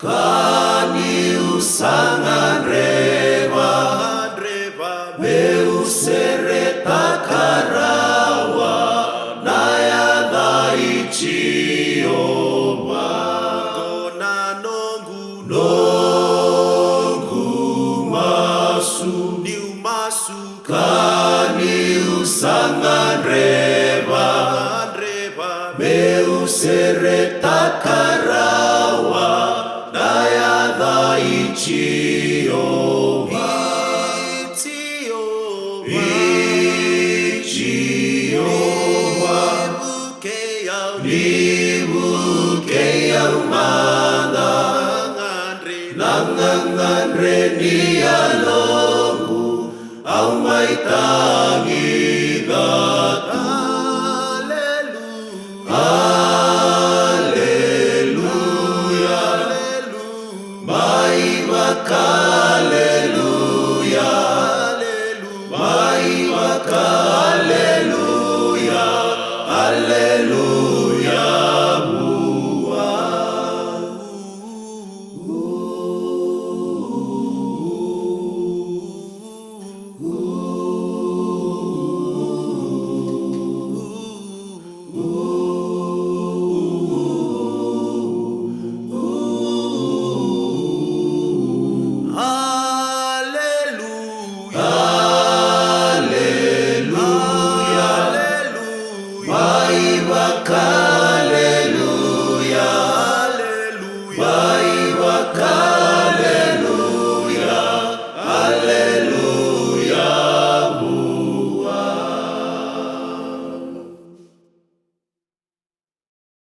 Kani usangan reba meu sereta karawa naya daichi oba kona nongu masu kani usangan reba meu sereta karawa naya daichi oba ichi oba nibuke au mana nangan renia longu au mai tangi